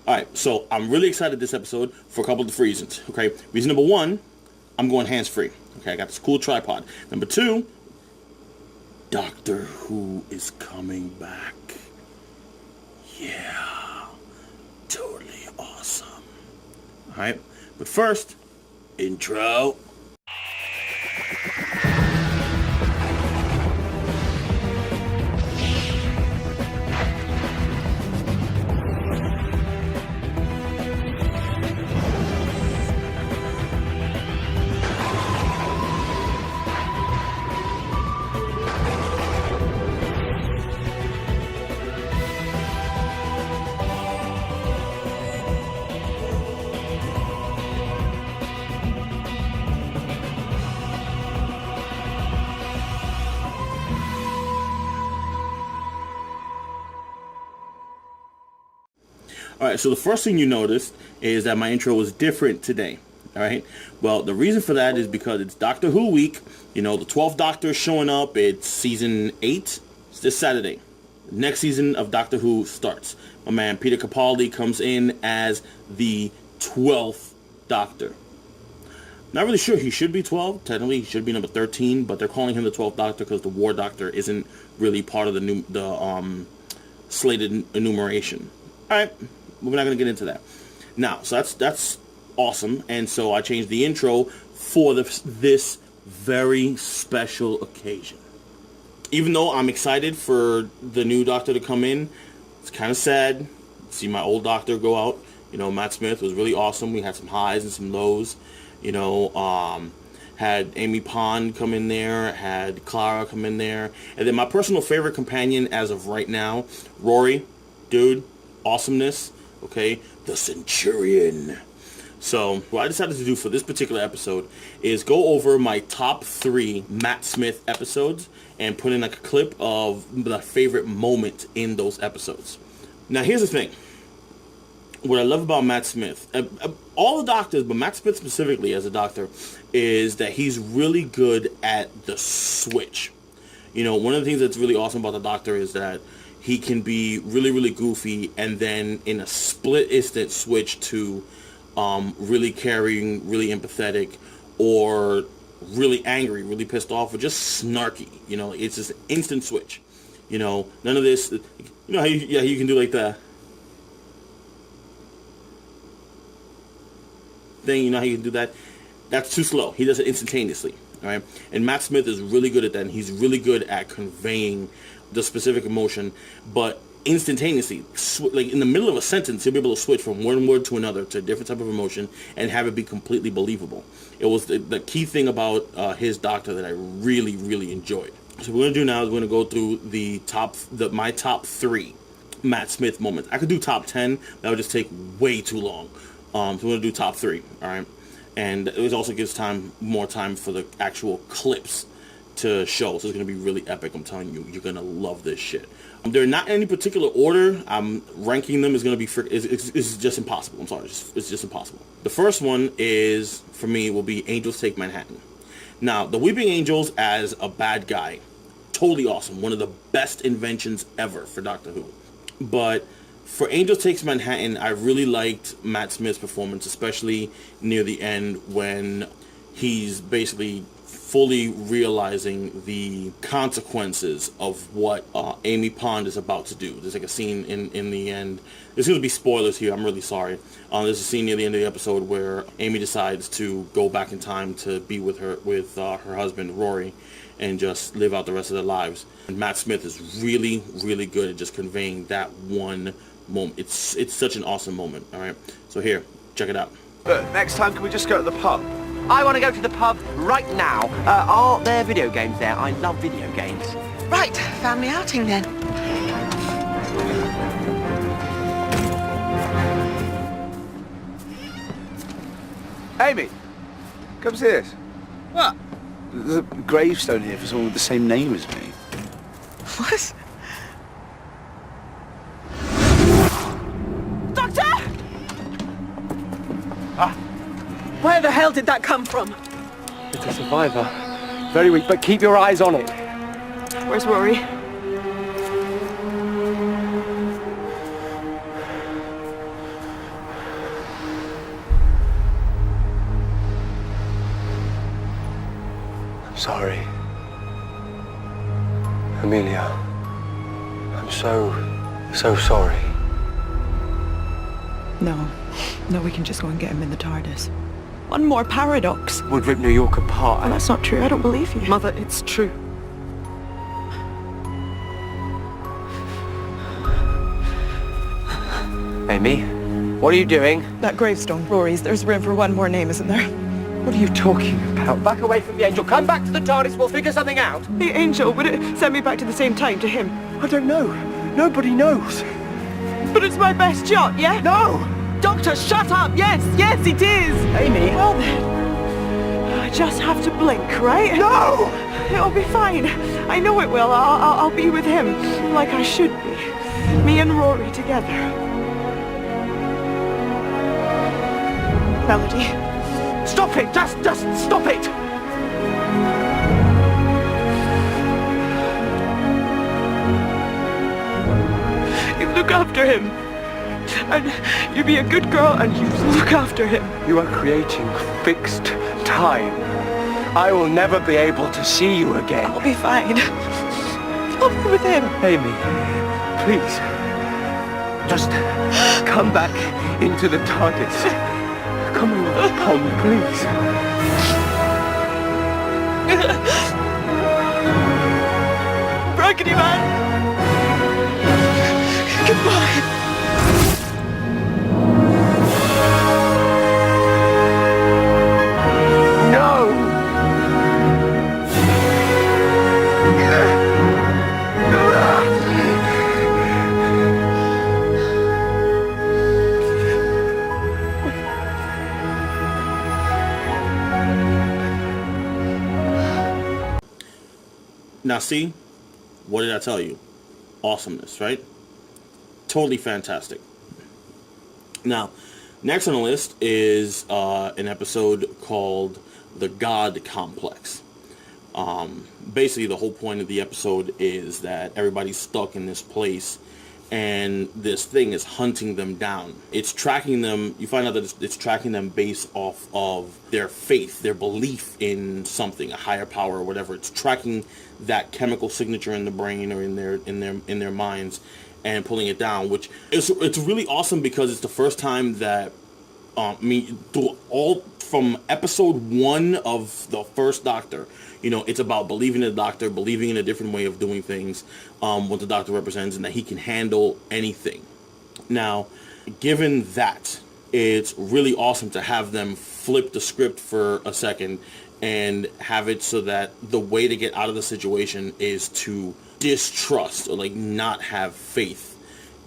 All right, so I'm really excited this episode for a couple of different reasons. Okay, reason number one, I'm going hands-free. Okay, I got this cool tripod. Number two, Doctor Who is coming back. Yeah, totally awesome. All right, but first, intro. Alright, so the first thing you noticed is that my intro was different today. Alright, well, the reason for that is because it's Doctor Who week. You know, the 12th Doctor is showing up. It's season 8. It's this Saturday. Next season of Doctor Who starts. My man Peter Capaldi comes in as the 12th Doctor. Not really sure he should be 12. Technically, he should be number 13, but they're calling him the 12th Doctor because the War Doctor isn't really part of the slated enumeration. Alright, we're not going to get into that. Now, so that's awesome, and so I changed the intro for this very special occasion. Even though I'm excited for the new Doctor to come in, it's kind of sad to see my old Doctor go out. You know, Matt Smith was really awesome. We had some highs and some lows. You know, had Amy Pond come in there, had Clara come in there, and then my personal favorite companion as of right now, Rory, dude, awesomeness, okay, the Centurion. So what I decided to do for this particular episode is go over my top 3 Matt Smith episodes and put in like a clip of the favorite moment in those episodes. Now here's the thing. What I love about Matt Smith, all the Doctors, but Matt Smith specifically as a Doctor, is that he's really good at the switch. You know, one of the things that's really awesome about the Doctor is that he can be really, really goofy and then in a split instant switch to really caring, really empathetic, or really angry, really pissed off, or just snarky. You know, it's just an instant switch. You know, none of this, you know how you can do like the thing, you know how you can do that? That's too slow. He does it instantaneously. All right, and Matt Smith is really good at that, and he's really good at conveying the specific emotion, but instantaneously, like in the middle of a sentence, he'll be able to switch from one word to another to a different type of emotion and have it be completely believable. It was the key thing about his Doctor that I really, really enjoyed. So what we're gonna do now is we're gonna go through my top 3 Matt Smith moments. I could do top 10, that would just take way too long. So we're gonna do top 3. All right, and it also gives more time for the actual clips to show, so it's going to be really epic. I'm telling you, you're going to love this shit. They're not in any particular order. Ranking them is going to be it's just impossible. I'm sorry, it's just impossible. The first one is, for me, will be Angels Take Manhattan. Now, the Weeping Angels as a bad guy, totally awesome. One of the best inventions ever for Doctor Who. But for Angels Takes Manhattan, I really liked Matt Smith's performance, especially near the end when he's basically fully realizing the consequences of what Amy Pond is about to do. There's like a scene in the end. There's going to be spoilers here. I'm really sorry. There's a scene near the end of the episode where Amy decides to go back in time to be with her husband Rory and just live out the rest of their lives. And Matt Smith is really, really good at just conveying that one moment. It's such an awesome moment. All right. So here, check it out. Next time, can we just go to the pub? I want to go to the pub right now. Are there video games there? I love video games. Right, family outing then. Amy, come see this. What? There's a gravestone here for someone with the same name as me. What? Where the hell did that come from? It's a survivor. Very weak, but keep your eyes on it. Where's Rory? sorry. Amelia, I'm so sorry. No, we can just go and get him in the TARDIS. One more paradox. Would rip New York apart. Oh, that's not true. I don't believe you. Mother, it's true. Amy, what are you doing? That gravestone, Rory's, there's room for one more name, isn't there? What are you talking about? Back away from the Angel. Come back to the TARDIS. We'll figure something out. The Angel, would it send me back to the same time to him? I don't know. Nobody knows. But it's my best shot, yeah? No! Doctor, shut up! Yes, it is! Amy! Well then, I just have to blink, right? No! It'll be fine. I know it will. I'll be with him, like I should be. Me and Rory together. Melody. Stop it! Just stop it! You look after him. And you be a good girl and you look after him. You are creating fixed time. I will never be able to see you again. I'll be fine. I'll be with him. Amy, please. Just come back into the TARDIS. Come on, please. Brackety man. Goodbye. Now see, what did I tell you? Awesomeness, right? Totally fantastic. Now, next on the list is an episode called The God Complex. Basically, the whole point of the episode is that everybody's stuck in this place and this thing is hunting them down. It's tracking them. You find out that it's tracking them based off of their faith, their belief in something, a higher power or whatever. It's tracking that chemical signature in the brain or in their minds and pulling it down, which is it's really awesome because it's the first time that from episode 1 of the first Doctor, it's about believing in the Doctor, believing in a different way of doing things, what the Doctor represents, and that he can handle anything. Now, given that, it's really awesome to have them flip the script for a second and have it so that the way to get out of the situation is to distrust or not have faith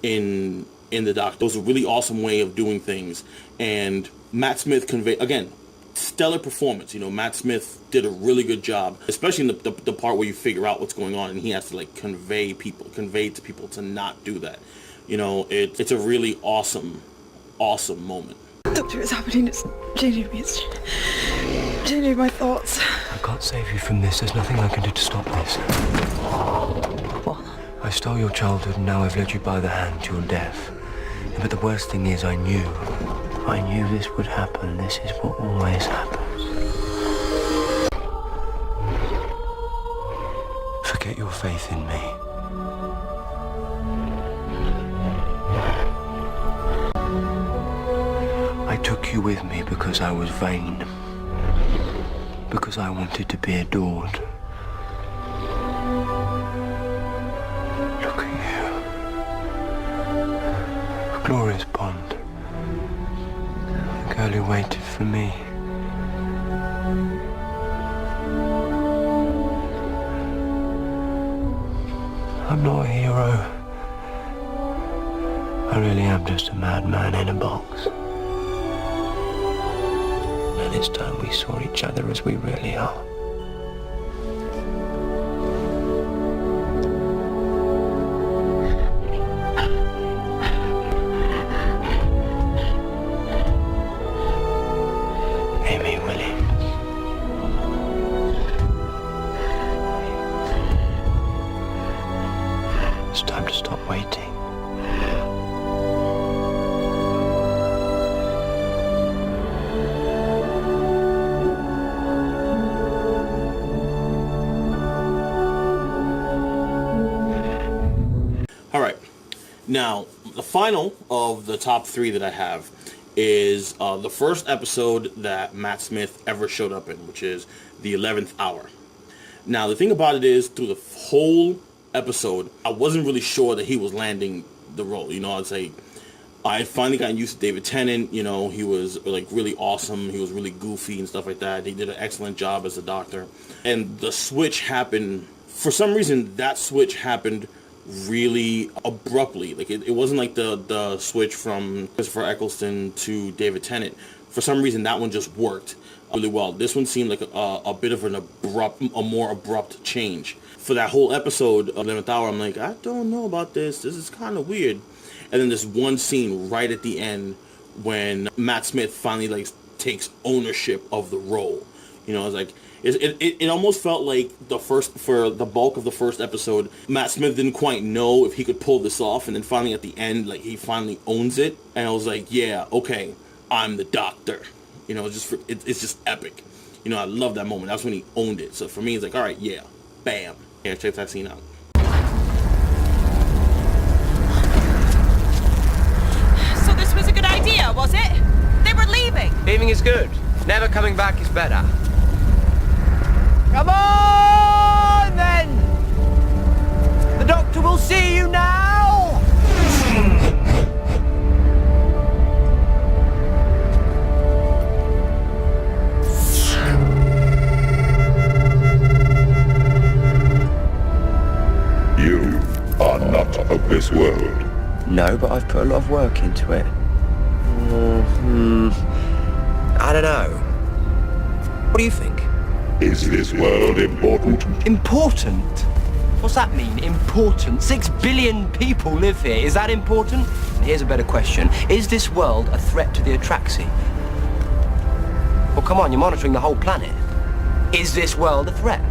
in the Doctor. It was a really awesome way of doing things, and Matt Smith conveyed, again, stellar performance. Matt Smith did a really good job, especially in the part where you figure out what's going on and he has to convey to people to not do that. It's a really awesome moment. Doctor, it's happening. It's changing me. It's changing my thoughts. I can't save you from this. There's nothing I can do to stop this. What? I stole your childhood and now I've led you by the hand to your death. But the worst thing is I knew this would happen. This is what always happens. Forget your faith in me. I took you with me because I was vain. Because I wanted to be adored. Look at you. A glorious Bond. The girl who waited for me. I'm not a hero. I really am just a madman in a box. And it's time we saw each other as we really are. Amy, Willie. It's time to stop waiting. Now, the final of the top 3 that I have is the first episode that Matt Smith ever showed up in, which is The 11th Hour. Now, the thing about it is, through the whole episode, I wasn't really sure that he was landing the role. You know, I'd say I finally got used to David Tennant. You know, he was like really awesome. He was really goofy and stuff like that. He did an excellent job as a doctor. And the switch happened, for some reason, that switch happened really abruptly. Like it wasn't like the switch from Christopher Eccleston to David Tennant. For some reason, that one just worked really well. This one seemed like a bit of a more abrupt change. For that whole episode of 11th Hour, I'm like, I don't know about this. This is kind of weird. And then this one scene right at the end when Matt Smith finally like takes ownership of the role. You know, it's like it almost felt like for the bulk of the first episode, Matt Smith didn't quite know if he could pull this off, and then finally at the end, like he finally owns it, and I was like, yeah, okay, I'm the doctor. You know, it's just epic. You know, I love that moment. That's when he owned it. So for me, it's like, all right, yeah, bam. Yeah, check that scene out. So this was a good idea, was it? They were leaving. Leaving is good. Never coming back is better. Come on, then! The doctor will see you now! You are not of this world. No, but I've put a lot of work into it. I don't know. What do you think? Is this world important? Important? What's that mean, important? 6 billion people live here. Is that important? And here's a better question. Is this world a threat to the Atraxi? Well, come on, you're monitoring the whole planet. Is this world a threat?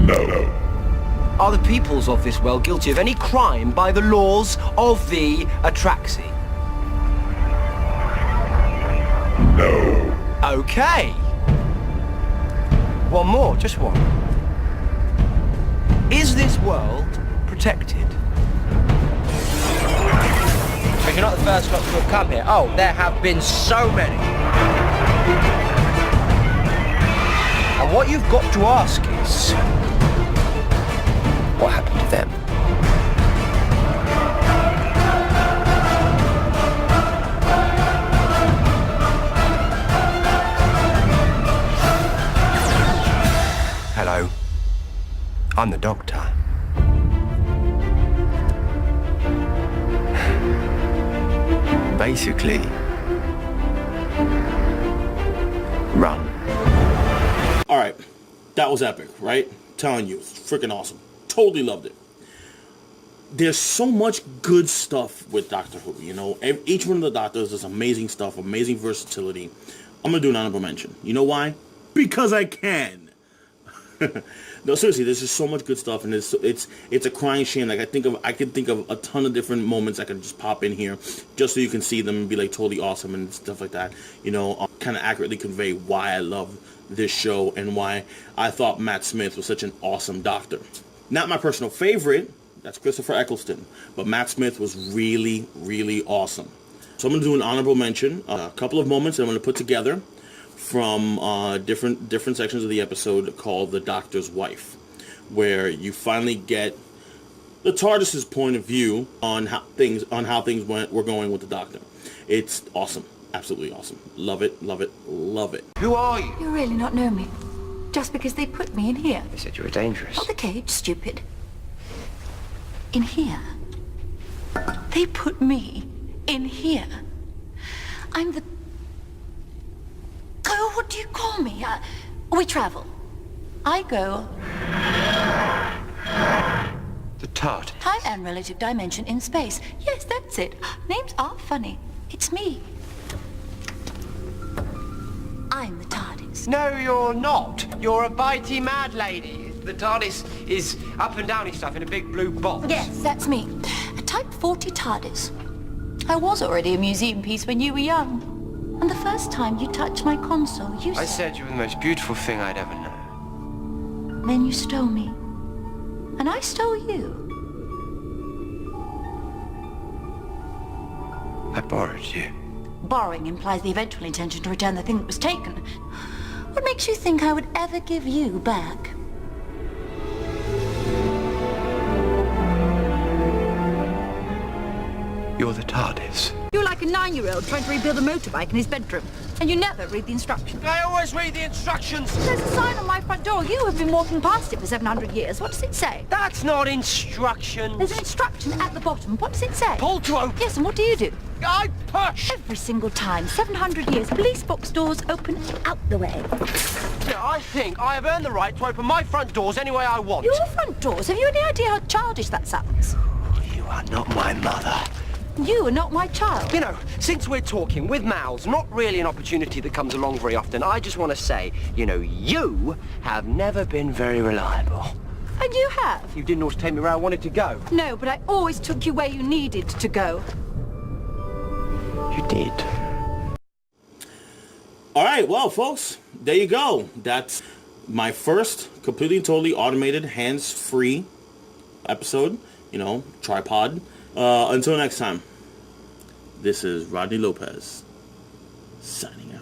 No. Are the peoples of this world guilty of any crime by the laws of the Atraxi? No. Okay. One more, just one. Is this world protected? But you're not the first lot to have come here. Oh, there have been so many. And what you've got to ask is, what happened to them? Hello. I'm the doctor. Basically, run. All right, that was epic, right? Telling you, it's freaking awesome. Totally loved it. There's so much good stuff with Doctor Who, you know. Each one of the doctors does amazing stuff, amazing versatility. I'm gonna do an honorable mention. You know why? Because I can. No, seriously, there's just so much good stuff, and it's a crying shame. Like I can think of a ton of different moments I could just pop in here, just so you can see them and be like totally awesome and stuff like that. You know, kind of accurately convey why I love this show and why I thought Matt Smith was such an awesome doctor. Not my personal favorite, that's Christopher Eccleston, but Matt Smith was really, really awesome. So I'm going to do an honorable mention, a couple of moments that I'm going to put together from different sections of the episode called The Doctor's Wife, where you finally get the TARDIS's point of view on how things were going with the Doctor. It's awesome. Absolutely awesome. Love it, love it, love it. Who are you? You really not know me? Just because they put me in here? They said you were dangerous. Not the cage, stupid. In here. They put me in here. I'm the... Oh, what do you call me? We travel. I go... The TARD. Time and relative dimension in space. Yes, that's it. Names are funny. It's me. I'm the TARDIS. No, you're not. You're a bitey mad lady. The TARDIS is up and downy stuff in a big blue box. Yes, that's me. A Type 40 TARDIS. I was already a museum piece when you were young. And the first time you touched my console, you I said you were the most beautiful thing I'd ever known. then you stole me. And I stole you. I borrowed you. Borrowing implies the eventual intention to return the thing that was taken. What makes you think I would ever give you back? You're the TARDIS. You're like a 9-year-old trying to rebuild a motorbike in his bedroom, and you never read the instructions. I always read the instructions. There's a sign on my front door. You have been walking past it for 700 years. What does it say? That's not instructions. There's an instruction at the bottom. What does it say? Pull to open. Yes, and what do you do? I push. Every single time, 700 years, police box doors open out the way. I think I have earned the right to open my front doors any way I want. Your front doors? Have you any idea how childish that sounds? You are not my mother. You are not my child. You know, since we're talking with mouths, not really an opportunity that comes along very often, I just want to say, you know, you have never been very reliable. And you have. You didn't always take me where I wanted to go. No, but I always took you where you needed to go. You did. All right, well, folks, there you go. That's my first completely and totally automated, hands-free episode. You know, tripod. Until next time, this is Rodney Lopez, signing out.